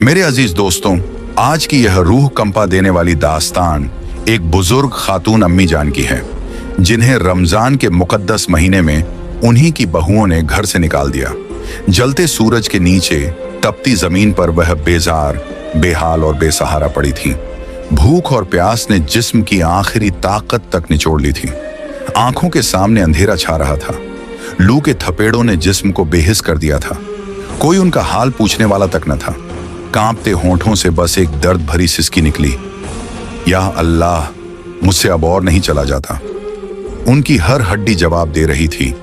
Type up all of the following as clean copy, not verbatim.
मेरे अजीज दोस्तों, आज की यह रूह कंपा देने वाली दास्तान एक बुजुर्ग खातून अम्मी जान की है, जिन्हें रमजान के मुकद्दस महीने में उन्हीं की बहुओं ने घर से निकाल दिया। जलते सूरज के नीचे तपती जमीन पर वह बेजार, बेहाल और बेसहारा पड़ी थी। भूख और प्यास ने जिस्म की आखिरी ताकत तक निचोड़ ली थी। आंखों के सामने अंधेरा छा रहा था। लू के थपेड़ों ने जिस्म को बेहिस कर दिया था। कोई उनका हाल पूछने वाला तक न था। कांपते होंठों से बस एक दर्द भरी सिसकी निकली, या अल्लाह, मुझसे अब और नहीं चला जाता। उनकी हर हड्डी जवाब दे रही थी।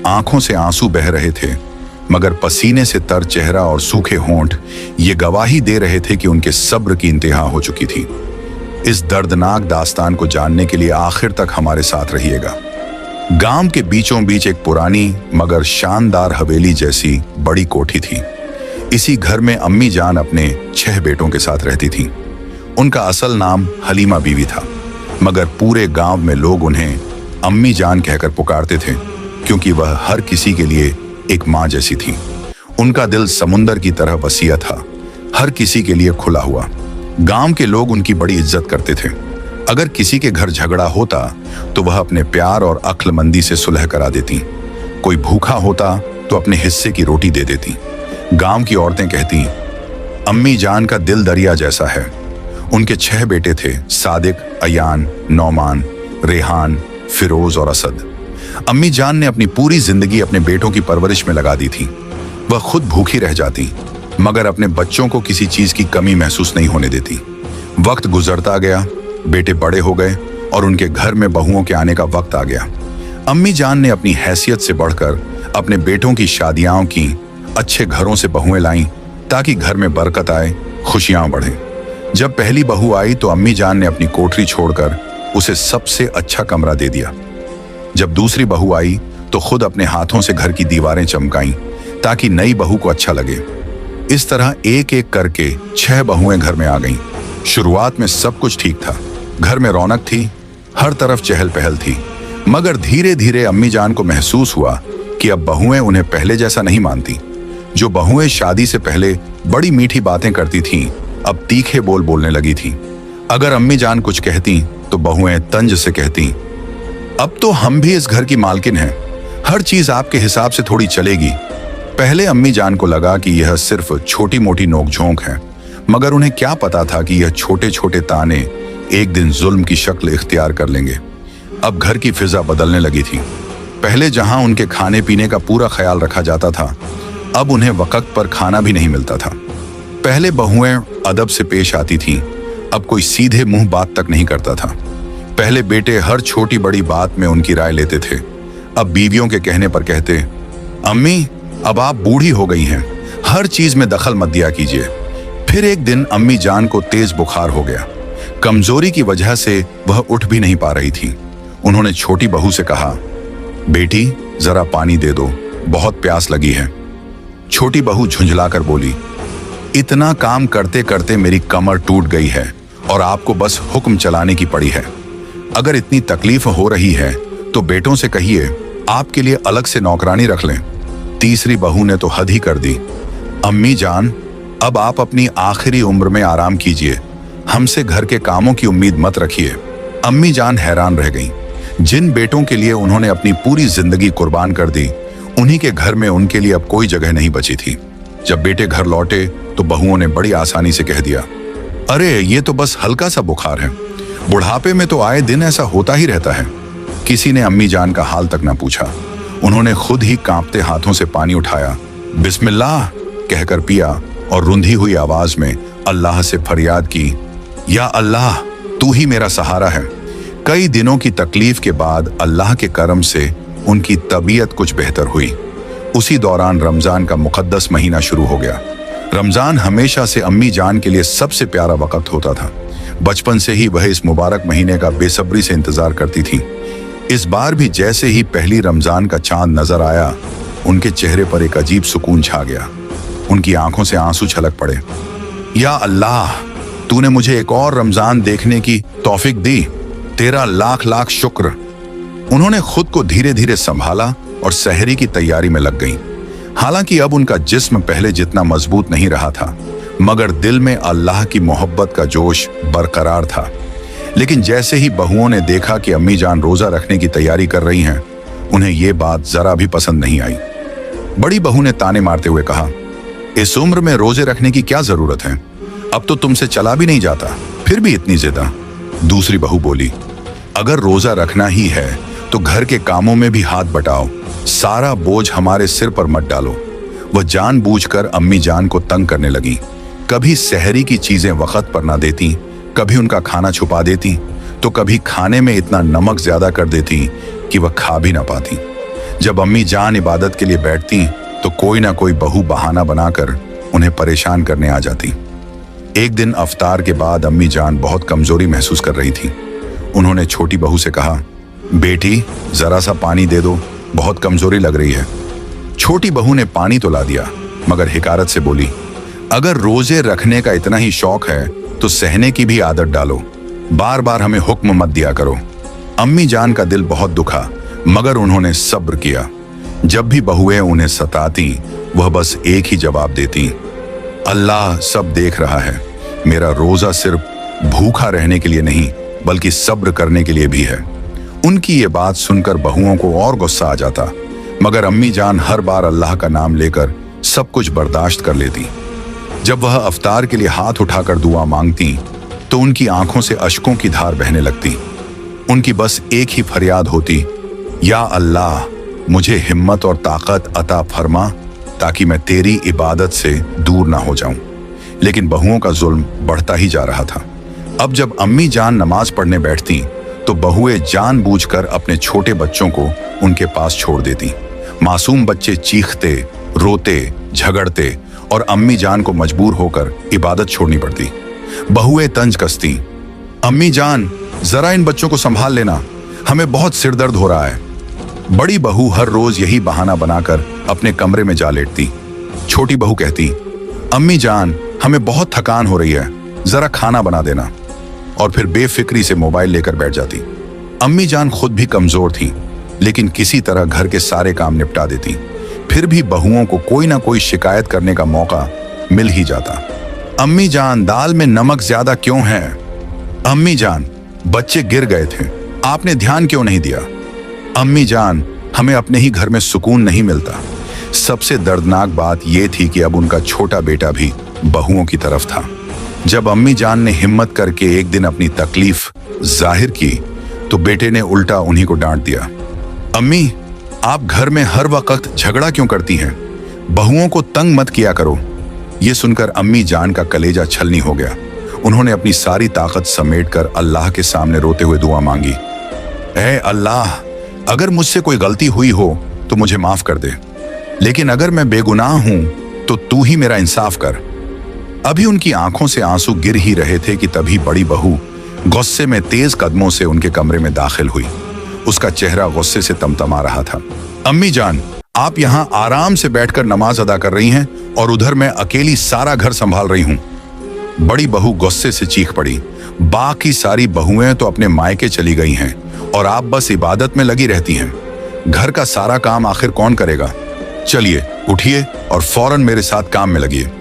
आंखों से आंसू बह रहे थे, मगर पसीने से तर चेहरा और सूखे होंठ ये गवाही दे रहे थे कि उनके सब्र की इंतहा हो चुकी थी। इस दर्दनाक दास्तान को जानने के लिए आखिर तक हमारे साथ रहिएगा। गांव के बीचों बीच एक पुरानी मगर शानदार हवेली जैसी बड़ी कोठी थी। इसी घर में अम्मी जान अपने 6 बेटों के साथ रहती थी। उनका असल नाम हलीमा बीवी था, मगर पूरे गांव में लोग उन्हें अम्मी जान कहकर पुकारते थे, क्योंकि वह हर किसी के लिए एक माँ जैसी थी। उनका दिल समुंदर की तरह वसीया था, हर किसी के लिए खुला हुआ। गांव के लोग उनकी बड़ी इज्जत करते थे। अगर किसी के घर झगड़ा होता तो वह अपने प्यार और अक्लमंदी से सुलह करा देती। कोई भूखा होता तो अपने हिस्से की रोटी दे देती। गांव की औरतें कहती, अम्मी जान का दिल दरिया जैसा है। उनके 6 बेटे थे, सादिक, अयान, नौमान, रेहान, फिरोज और असद। अम्मी जान ने अपनी पूरी जिंदगी अपने बेटों की परवरिश में लगा दी थी। वह खुद भूखी रह जाती, मगर अपने बच्चों को किसी चीज की कमी महसूस नहीं होने देती। वक्त गुजरता गया, बेटे बड़े हो गए और उनके घर में बहुओं के आने का वक्त आ गया। अम्मी जान ने अपनी हैसियत से बढ़कर अपने बेटों की शादियां की, अच्छे घरों से बहुएं लाईं ताकि घर में बरकत आए, खुशियां बढ़ें। जब पहली बहू आई तो अम्मी जान ने अपनी कोठरी छोड़कर उसे सबसे अच्छा कमरा दे दिया। जब दूसरी बहू आई तो खुद अपने हाथों से घर की दीवारें चमकाईं ताकि नई बहू को अच्छा लगे। इस तरह एक एक करके 6 बहुएं घर में आ गईं। शुरुआत में सब कुछ ठीक था, घर में रौनक थी, हर तरफ चहल पहल थी। मगर धीरे धीरे अम्मी जान को महसूस हुआ कि अब बहुएं उन्हें पहले जैसा नहीं मानती। जो बहुएं शादी से पहले बड़ी मीठी बातें करती थीं, अब तीखे बोल बोलने लगी थीं। अगर अम्मी जान कुछ कहती तो बहुएं तंज से कहती, अब तो हम भी इस घर की मालकिन हैं, हर चीज आपके हिसाब से थोड़ी चलेगी। पहले अम्मी जान को लगा कि यह सिर्फ छोटी मोटी नोकझोंक है, मगर उन्हें क्या पता था कि यह छोटे छोटे ताने एक दिन जुल्म की शक्ल इख्तियार कर लेंगे। अब घर की फिजा बदलने लगी थी। पहले जहां उनके खाने पीने का पूरा ख्याल रखा जाता था, अब उन्हें वक्त पर खाना भी नहीं मिलता था। पहले बहुएं अदब से पेश आती थीं, अब कोई सीधे मुंह बात तक नहीं करता था। पहले बेटे हर छोटी बड़ी बात में उनकी राय लेते थे, अब बीवियों के कहने पर कहते, अम्मी अब आप बूढ़ी हो गई हैं, हर चीज में दखल मत दिया कीजिए। फिर एक दिन अम्मी जान को तेज बुखार हो गया। कमजोरी की वजह से वह उठ भी नहीं पा रही थी। उन्होंने छोटी बहू से कहा, बेटी जरा पानी दे दो, बहुत प्यास लगी है। छोटी बहू झुंझलाकर बोली, इतना काम करते करते मेरी कमर टूट गई है और आपको बस हुक्म चलाने की पड़ी है। अगर इतनी तकलीफ हो रही है तो बेटों से कहिए आपके लिए अलग से नौकरानी रख लें। तीसरी बहू ने तो हद ही कर दी, अम्मी जान अब आप अपनी आखिरी उम्र में आराम कीजिए, हमसे घर के कामों की उम्मीद मत रखिए। अम्मी जान हैरान रह गईं। जिन बेटों के लिए उन्होंने अपनी पूरी जिंदगी कुर्बान कर दी, उन्हीं के घर में उनके लिए अब कोई जगह नहीं बची थी। जब बेटे घर लौटे तो बहुओं ने बड़ी आसानी से कह दिया, अरे ये तो बस हल्का सा बुखार है, बुढ़ापे में तो आए दिन ऐसा होता ही रहता है। किसी ने अम्मी जान का हाल तक ना पूछा। उन्होंने खुद ही कांपते हाथों से पानी उठाया, बिस्मिल्लाह कहकर पिया और रुंधी हुई आवाज में अल्लाह से फरियाद की, या अल्लाह तू ही मेरा सहारा है। कई दिनों की तकलीफ के बाद अल्लाह के करम से उनकी तबीयत कुछ बेहतर हुई। उसी दौरान रमजान का मुकद्दस महीना शुरू हो गया। रमजान हमेशा से अम्मी जान के लिए सबसे प्यारा वक्त होता था। बचपन से ही वह इस मुबारक महीने का बेसब्री से इंतजार करती थी। इस बार भी जैसे ही पहली रमजान का चांद नजर आया, उनके चेहरे पर एक अजीब सुकून छा गया। उनकी आंखों से आंसू छलक पड़े। या अल्लाह, तूने मुझे एक और रमजान देखने की तौफीक दी, तेरा लाख लाख शुक्र। उन्होंने खुद को धीरे धीरे संभाला और सहरी की तैयारी में लग गईं। हालांकि अब उनका जिस्म पहले जितना मजबूत नहीं रहा था, मगर दिल में अल्लाह की मोहब्बत का जोश बरकरार था। लेकिन जैसे ही बहुओं ने देखा कि अम्मी जान रोजा रखने की तैयारी कर रही हैं, उन्हें यह बात जरा भी पसंद नहीं आई। बड़ी बहू ने ताने मारते हुए कहा, इस उम्र में रोजे रखने की क्या जरूरत है, अब तो तुमसे चला भी नहीं जाता, फिर भी इतनी जिद्द। दूसरी बहू बोली, अगर रोजा रखना ही है तो घर के कामों में भी हाथ बटाओ, सारा बोझ हमारे सिर पर मत डालो। वह जानबूझकर अम्मी जान को तंग करने लगी। कभी सहरी की चीजें वक्त पर ना देती, कभी उनका खाना छुपा देती, तो कभी खाने में इतना नमक ज्यादा कर देती कि वह खा भी ना पाती। जब अम्मी जान इबादत के लिए बैठती तो कोई ना कोई बहू बहाना बनाकर उन्हें परेशान करने आ जाती। एक दिन अफ्तार के बाद अम्मी जान बहुत कमजोरी महसूस कर रही थी। उन्होंने छोटी बहू से कहा, बेटी जरा सा पानी दे दो, बहुत कमजोरी लग रही है। छोटी बहू ने पानी तो ला दिया, मगर हिकारत से बोली, अगर रोजे रखने का इतना ही शौक है तो सहने की भी आदत डालो, बार बार हमें हुक्म मत दिया करो। अम्मी जान का दिल बहुत दुखा, मगर उन्होंने सब्र किया। जब भी बहुएं उन्हें सताती, वह बस एक ही जवाब देती, अल्लाह सब देख रहा है, मेरा रोजा सिर्फ भूखा रहने के लिए नहीं बल्कि सब्र करने के लिए भी है। उनकी ये बात सुनकर बहुओं को और गुस्सा आ जाता, मगर अम्मी जान हर बार अल्लाह का नाम लेकर सब कुछ बर्दाश्त कर लेती। जब वह अफ्तार के लिए हाथ उठाकर दुआ मांगती तो उनकी आंखों से अश्कों की धार बहने लगती। उनकी बस एक ही फरियाद होती, या अल्लाह मुझे हिम्मत और ताकत अता फरमा ताकि मैं तेरी इबादत से दूर ना हो जाऊं। लेकिन बहुओं का जुल्म बढ़ता ही जा रहा था। अब जब अम्मी जान नमाज पढ़ने बैठती तो बहुएं जानबूझकर अपने छोटे बच्चों को उनके पास छोड़ देती। मासूम बच्चे चीखते, रोते, झगड़ते और अम्मी जान को मजबूर होकर इबादत छोड़नी पड़ती। बहुएं तंज कसती, अम्मी जान जरा इन बच्चों को संभाल लेना, हमें बहुत सिरदर्द हो रहा है। बड़ी बहू हर रोज यही बहाना बनाकर अपने कमरे में जा लेटती। छोटी बहू कहती, अम्मी जान हमें बहुत थकान हो रही है, जरा खाना बना देना, और फिर बेफिक्री से मोबाइल लेकर बैठ जाती। अम्मी जान खुद भी कमजोर थी, लेकिन किसी तरह घर के सारे काम निपटा देती। फिर भी बहुओं को कोई ना कोई शिकायत करने का मौका मिल ही जाता। अम्मी जान दाल में नमक ज्यादा क्यों है? अम्मी जान बच्चे गिर गए थे, आपने ध्यान क्यों नहीं दिया? अम्मी जान हमें अपने ही घर में सुकून नहीं मिलता। सबसे दर्दनाक बात यह थी कि अब उनका छोटा बेटा भी बहुओं की तरफ था। जब अम्मी जान ने हिम्मत करके एक दिन अपनी तकलीफ जाहिर की तो बेटे ने उल्टा उन्हीं को डांट दिया, अम्मी आप घर में हर वक्त झगड़ा क्यों करती हैं? बहुओं को तंग मत किया करो। ये सुनकर अम्मी जान का कलेजा छलनी हो गया। उन्होंने अपनी सारी ताकत समेटकर अल्लाह के सामने रोते हुए दुआ मांगी, ऐ अल्लाह अगर मुझसे कोई गलती हुई हो तो मुझे माफ कर दे, लेकिन अगर मैं बेगुनाह हूं तो तू ही मेरा इंसाफ कर। अभी उनकी आंखों से आंसू गिर ही रहे थे कि तभी बड़ी बहू गुस्से में तेज कदमों से उनके कमरे में दाखिल हुई। उसका चेहरा गुस्से से तमतमा रहा था। अम्मी जान आप यहाँ आराम से बैठकर नमाज अदा कर रही हैं और उधर मैं अकेली सारा घर संभाल रही हूँ। बड़ी बहू गुस्से से चीख पड़ी, बाकी सारी बहुएं तो अपने मायके चली गई हैं और आप बस इबादत में लगी रहती हैं। घर का सारा काम आखिर कौन करेगा? चलिए उठिए और फौरन मेरे साथ काम में लगिए।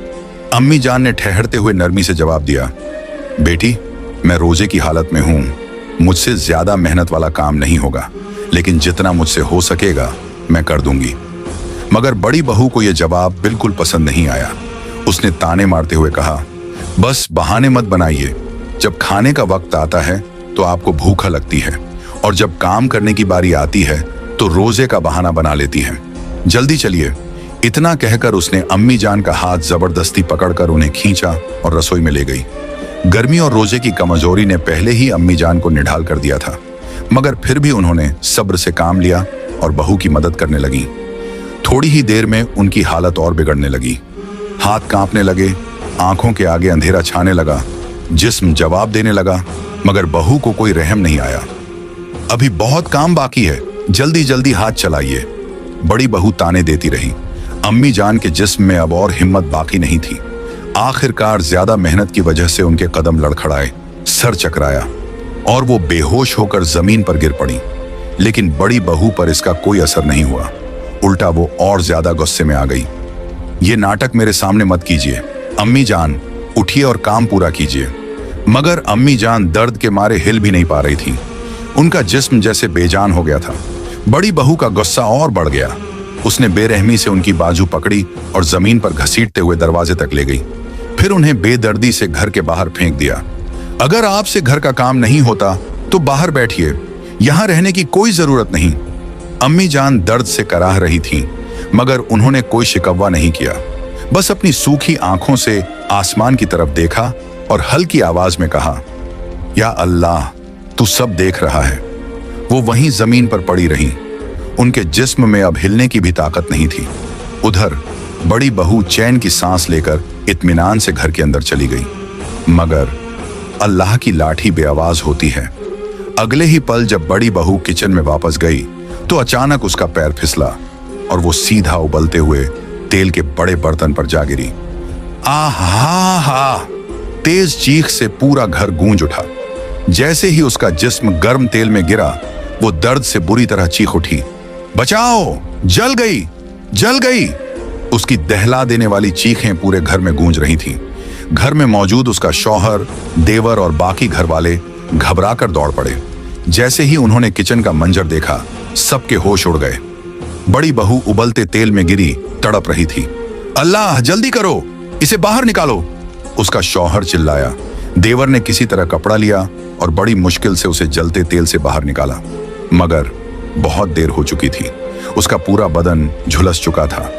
अम्मी जान ने ठहरते हुए नरमी से जवाब दिया, बेटी मैं रोजे की हालत में हूँ, मुझसे ज्यादा मेहनत वाला काम नहीं होगा, लेकिन जितना मुझसे हो सकेगा मैं कर दूंगी। मगर बड़ी बहू को यह जवाब बिल्कुल पसंद नहीं आया। उसने ताने मारते हुए कहा, बस बहाने मत बनाइए, जब खाने का वक्त आता है तो आपको भूख लगती है और जब काम करने की बारी आती है तो रोजे का बहाना बना लेती है। जल्दी चलिए। इतना कहकर उसने अम्मी जान का हाथ जबरदस्ती पकड़कर उन्हें खींचा और रसोई में ले गई। गर्मी और रोजे की कमजोरी ने पहले ही अम्मी जान को निढाल कर दिया था, मगर फिर भी उन्होंने सब्र से काम लिया और बहू की मदद करने लगी। थोड़ी ही देर में उनकी हालत और बिगड़ने लगी। हाथ कांपने लगे, आंखों के आगे अंधेरा छाने लगा, जिस्म जवाब देने लगा, मगर बहू को कोई रहम नहीं आया। अभी बहुत काम बाकी है, जल्दी जल्दी हाथ चलाइए। बड़ी बहू ताने देती रही। अम्मी जान के जिस्म में अब और हिम्मत बाकी नहीं थी। आखिरकार ज्यादा मेहनत की वजह से उनके कदम लड़खड़ाए, सर चकराया और वो बेहोश होकर जमीन पर गिर पड़ी। लेकिन बड़ी बहू पर इसका कोई असर नहीं हुआ, उल्टा वो और ज्यादा गुस्से में आ गई। ये नाटक मेरे सामने मत कीजिए, अम्मी जान उठिए और काम पूरा कीजिए। मगर अम्मी जान दर्द के मारे हिल भी नहीं पा रही थी। उनका जिस्म जैसे बेजान हो गया था। बड़ी बहू का गुस्सा और बढ़ गया। उसने बेरहमी से उनकी बाजू पकड़ी और जमीन पर घसीटते हुए दरवाजे तक ले गई। फिर उन्हें बेदर्दी से घर के बाहर फेंक दिया। अगर आपसे घर का काम नहीं होता तो बाहर बैठिए, यहां रहने की कोई जरूरत नहीं। अम्मी जान दर्द से कराह रही थीं, मगर उन्होंने कोई शिकवा नहीं किया। बस अपनी सूखी आंखों से आसमान की तरफ देखा और हल्की आवाज में कहा, या अल्लाह, तू सब देख रहा है। वो वहीं जमीन पर पड़ी रहीं। उनके जिस्म में अब हिलने की भी ताकत नहीं थी। उधर बड़ी बहू चैन की सांस लेकर इत्मीनान से घर के अंदर चली गई। मगर अल्लाह की लाठी बेआवाज होती है। अगले ही पल जब बड़ी बहू किचन में वापस गई तो अचानक उसका पैर फिसला और वो सीधा उबलते हुए तेल के बड़े बर्तन पर जा गिरी। आहा हा! तेज चीख से पूरा घर गूंज उठा। जैसे ही उसका जिस्म गर्म तेल में गिरा, वो दर्द से बुरी तरह चीख उठी, बचाओ, जल गई, जल गई। उसकी दहला देने वाली चीखें पूरे घर में गूंज रही थीं। घर में मौजूद उसका शौहर, देवर और बाकी घर वाले घबराकर दौड़ पड़े। जैसे ही उन्होंने किचन का मंजर देखा, सबके होश उड़ गए। बड़ी बहू उबलते तेल में गिरी तड़प रही थी। अल्लाह, जल्दी करो, इसे बाहर निकालो, उसका शौहर चिल्लाया। देवर ने किसी तरह कपड़ा लिया और बड़ी मुश्किल से उसे जलते तेल से बाहर निकाला। मगर बहुत देर हो चुकी थी। उसका पूरा बदन झुलस चुका था।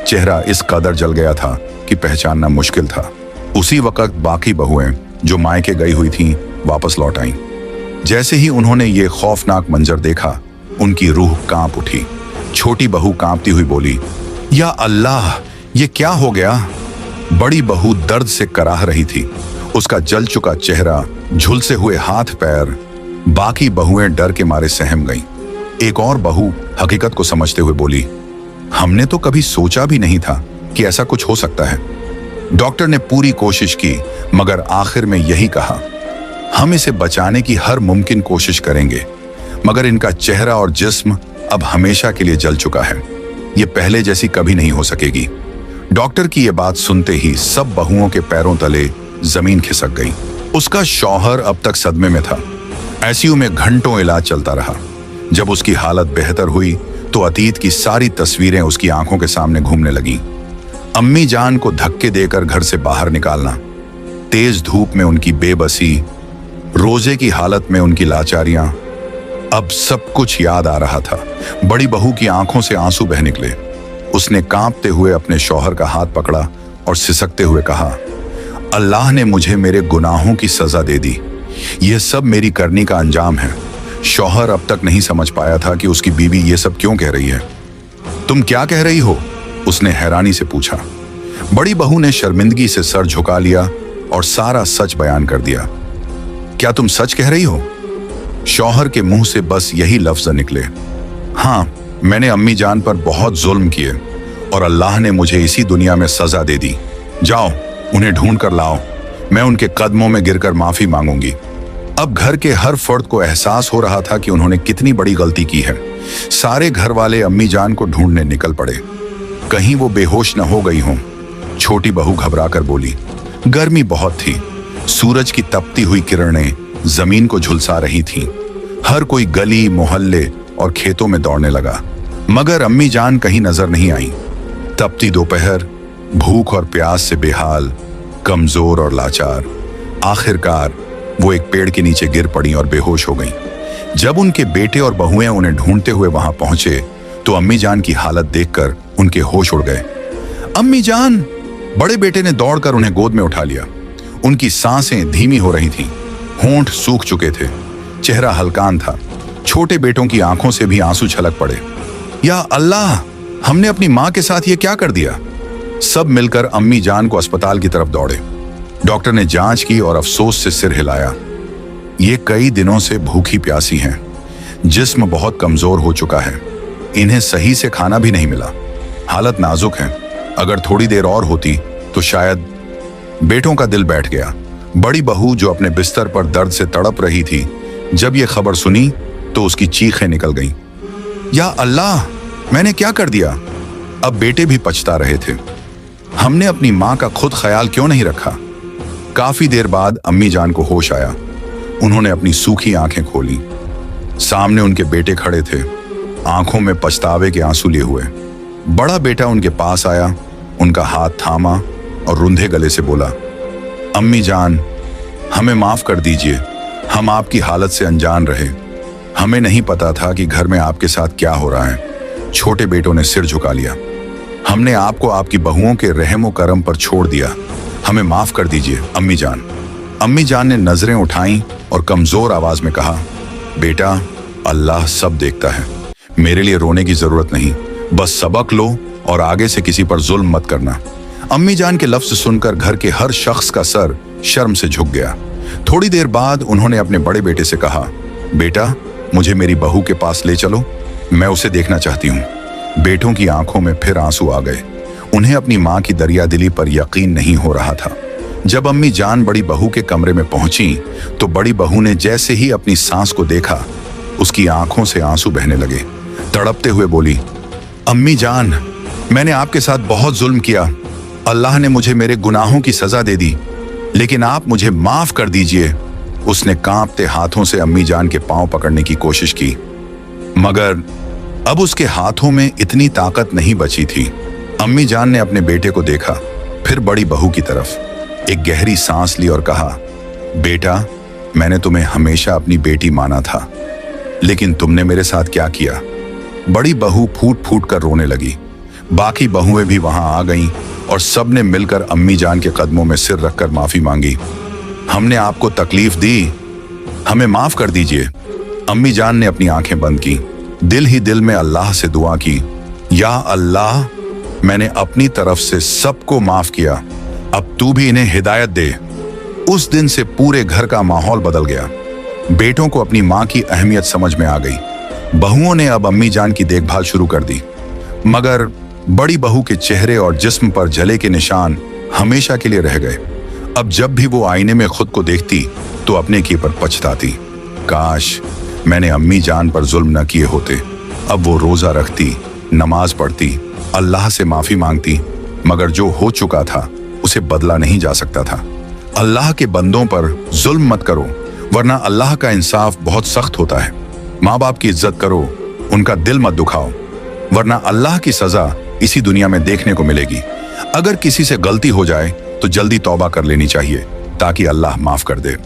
चेहरा इस कदर जल गया था कि पहचानना मुश्किल था। उसी वक्त बाकी बहुएं जो मायके गई हुई थीं वापस लौट आईं। जैसे ही उन्होंने ये खौफनाक मंजर देखा, उनकी रूह कांप उठी। छोटी बहू कांपती हुई बोली, या अल्लाह, ये क्या हो गया? बड़ी बहू दर्द से कराह रही थी। उसका जल चुका चेहरा, झुलसे हुए हाथ पैर। बाकी बहुएं डर के मारे सहम गईं। एक और बहू हकीकत को समझते हुए बोली, हमने तो कभी सोचा भी नहीं था कि ऐसा कुछ हो सकता है। डॉक्टर ने पूरी कोशिश की, मगर आखिर में यही कहा, हम इसे बचाने की हर मुमकिन कोशिश करेंगे, मगर इनका चेहरा और जिस्म अब हमेशा के लिए जल चुका है। ये पहले जैसी कभी नहीं हो सकेगी। डॉक्टर की ये बात सुनते ही सब बहुओं के पैरों तले जमीन खिसक गई। उसका शौहर अब तक सदमे में था। आईसीयू में घंटों इलाज चलता रहा। जब उसकी हालत बेहतर हुई तो अतीत की सारी तस्वीरें उसकी आंखों के सामने घूमने लगीं। अम्मी जान को धक्के देकर घर से बाहर निकालना, तेज धूप में उनकी बेबसी, रोजे की हालत में उनकी लाचारियां, अब सब कुछ याद आ रहा था। बड़ी बहू की आंखों से आंसू बह निकले। उसने कांपते हुए अपने शौहर का हाथ पकड़ा और सिसकते हुए कहा, अल्लाह ने मुझे मेरे गुनाहों की सजा दे दी। यह सब मेरी करनी का अंजाम है। शौहर अब तक नहीं समझ पाया था कि उसकी बीवी ये सब क्यों कह रही है। तुम क्या कह रही हो? उसने हैरानी से पूछा। बड़ी बहू ने शर्मिंदगी से सर झुका लिया और सारा सच बयान कर दिया। क्या तुम सच कह रही हो? शौहर के मुंह से बस यही लफ्ज निकले, हाँ, मैंने अम्मी जान पर बहुत जुल्म किए और अल्लाह ने मुझे इसी दुनिया में सजा दे दी। जाओ, उन्हें ढूंढ कर लाओ। मैं उनके कदमों में गिरकर माफी मांगूंगी। अब घर के हर फर्द को एहसास हो रहा था कि उन्होंने कितनी बड़ी गलती की है। सारे घर वाले अम्मी जान को ढूंढने निकल पड़े। कहीं वो बेहोश न हो गई हों। छोटी बहू घबराकर बोली, गर्मी बहुत थी। सूरज की तपती हुई किरणें जमीन को झुलसा रही थीं। हर कोई गली, मोहल्ले और खेतों में दौड़ने लगा, मगर अम्मी जान कहीं नजर नहीं आई। तपती दोपहर, भूख और प्यास से बेहाल, कमजोर और लाचार, आखिरकार वो एक पेड़ के नीचे गिर पड़ी और बेहोश हो गईं। जब उनके बेटे और बहुएं उन्हें ढूंढते हुए वहां पहुंचे तो अम्मी जान की हालत देखकर उनके होश उड़ गए। अम्मी जान! बड़े बेटे ने दौड़कर उन्हें गोद में उठा लिया। उनकी सांसें धीमी हो रही थीं, होंठ सूख चुके थे, चेहरा हल्कान था। छोटे बेटों की आंखों से भी आंसू छलक पड़े। या अल्लाह, हमने अपनी मां के साथ ये क्या कर दिया? सब मिलकर अम्मी जान को अस्पताल की तरफ दौड़े। डॉक्टर ने जांच की और अफसोस से सिर हिलाया। ये कई दिनों से भूखी प्यासी हैं, जिस्म बहुत कमजोर हो चुका है, इन्हें सही से खाना भी नहीं मिला, हालत नाजुक है। अगर थोड़ी देर और होती तो शायद। बेटों का दिल बैठ गया। बड़ी बहू जो अपने बिस्तर पर दर्द से तड़प रही थी, जब ये खबर सुनी तो उसकी चीखें निकल गईं। या अल्लाह, मैंने क्या कर दिया? अब बेटे भी पछता रहे थे। हमने अपनी माँ का खुद ख्याल क्यों नहीं रखा। काफी देर बाद अम्मी जान को होश आया। उन्होंने अपनी सूखी आंखें खोली। सामने उनके बेटे खड़े थे, आंखों में पछतावे के आंसू लिए हुए। बड़ा बेटा उनके पास आया, उनका हाथ थामा और रुंधे गले से बोला, अम्मी जान, हमें माफ कर दीजिए, हम आपकी हालत से अनजान रहे। हमें नहीं पता था कि घर में आपके साथ क्या हो रहा है। छोटे बेटों ने सिर झुका लिया। हमने आपको आपकी बहुओं के रहमो करम पर छोड़ दिया, हमें माफ कर दीजिए अम्मी जान। अम्मी जान ने नजरें उठाई और कमजोर आवाज में कहा, बेटा, अल्लाह सब देखता है, मेरे लिए रोने की जरूरत नहीं, बस सबक लो और आगे से किसी पर जुल्म मत करना। अम्मी जान के लफ्ज सुनकर घर के हर शख्स का सर शर्म से झुक गया। थोड़ी देर बाद उन्होंने अपने बड़े बेटे से कहा, बेटा, मुझे मेरी बहू के पास ले चलो, मैं उसे देखना चाहती हूँ। बेटों की आंखों में फिर आंसू आ गए। उन्हें अपनी माँ की दरियादिली पर यकीन नहीं हो रहा था। जब अम्मी जान बड़ी बहू के कमरे में पहुंची तो बड़ी बहू ने जैसे ही अपनी सांस को देखा, उसकी आंखों से आंसू बहने लगे। तड़पते हुए बोली, अम्मी जान, मैंने आपके साथ बहुत जुल्म किया। अल्लाह ने मुझे मेरे गुनाहों की सजा दे दी, लेकिन आप मुझे माफ कर दीजिए। उसने कांपते हाथों से अम्मी जान के पांव पकड़ने की कोशिश की, मगर अब उसके हाथों में इतनी ताकत नहीं बची थी। अम्मी जान ने अपने बेटे को देखा, फिर बड़ी बहू की तरफ, एक गहरी सांस ली और कहा, बेटा, मैंने तुम्हें हमेशा अपनी बेटी माना था, लेकिन तुमने मेरे साथ क्या किया। बड़ी बहू फूट फूट कर रोने लगी। बाकी बहुएं भी वहां आ गईं और सबने मिलकर अम्मी जान के कदमों में सिर रखकर माफी मांगी। हमने आपको तकलीफ दी, हमें माफ कर दीजिए। अम्मी जान ने अपनी आंखें बंद की, दिल ही दिल में अल्लाह से दुआ की, या अल्लाह, मैंने अपनी तरफ से सबको माफ किया, अब तू भी इन्हें हिदायत दे। उस दिन से पूरे घर का माहौल बदल गया। बेटों को अपनी माँ की अहमियत समझ में आ गई। बहुओं ने अब अम्मी जान की देखभाल शुरू कर दी, मगर बड़ी बहू के चेहरे और जिस्म पर जले के निशान हमेशा के लिए रह गए। अब जब भी वो आईने में खुद को देखती तो अपने किए पर पछताती, काश मैंने अम्मी जान पर जुल्म न किए होते। अब वो रोजा रखती, नमाज पढ़ती, अल्लाह से माफी मांगती, मगर जो हो चुका था उसे बदला नहीं जा सकता था। अल्लाह के बंदों पर जुल्म मत करो, वरना अल्लाह का इंसाफ बहुत सख्त होता है। माँ बाप की इज्जत करो, उनका दिल मत दुखाओ, वरना अल्लाह की सजा इसी दुनिया में देखने को मिलेगी। अगर किसी से गलती हो जाए तो जल्दी तौबा कर लेनी चाहिए ताकि अल्लाह माफ कर दे।